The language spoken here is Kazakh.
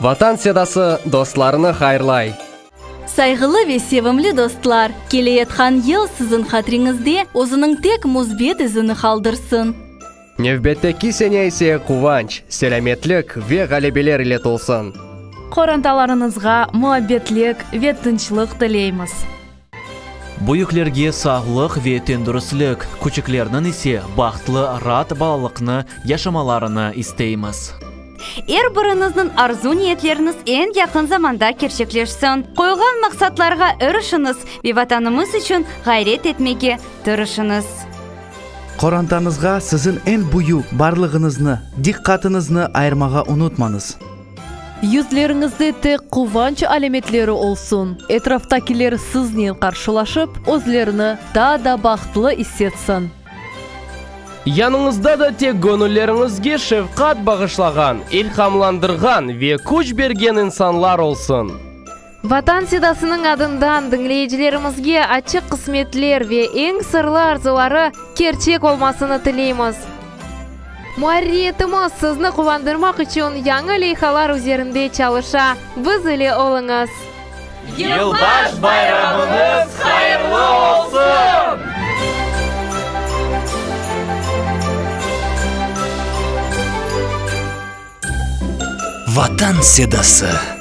Ватан седасы достарыны хайырлай. Сайгылы ве севімлі достлар, келе жатқан ел сізін қатрыңызде өзінің тек музбет ізіні қалдырсын. Невбеттеки сенейсе куванч, сәлеметлік ве ғалебелер иле толсын. Қоранталарыңызға муаббетлік ве тынчылық тілейміз. Бұйыклерге сағлық ве тендіріслік, күчіклерінің исе бақытлы рат балалықны яшамаларыны істейміз. Эр біріңіздің арзу ниетлеріңіз ең яқын заманда кершеклешсін. Қойған мақсатларға ұрышыңыз, ватанымыз үшін ғайрет етмеге тұрышыңыз. Қорантаңызға сізін ең бұйу барлығыңызны, диққатыңызны айырмаға ұнытмаңыз. Yüzlerinizde tek kuvvanç alametleri olsun. Etraftakiler sizinle karşılaşıp, özlerini daha da baktlı hissetsin. Yanыңызда да тек гönüllerіңізге шефқат бағышлаған, илхамландырған ве күш берген инсанлар олсын. Ватан седасының адындан dinleyicilerimizге açık kısmetler ve en sırlı arzuları gerçek olmasını тілейміз. Muarriyetimiz sizni quvandırmak için yangi leyhalar üzerinde çalışa, biz ile olыңыз. Yılbaş bayramınız hayırlı olsun! Ватан седасы.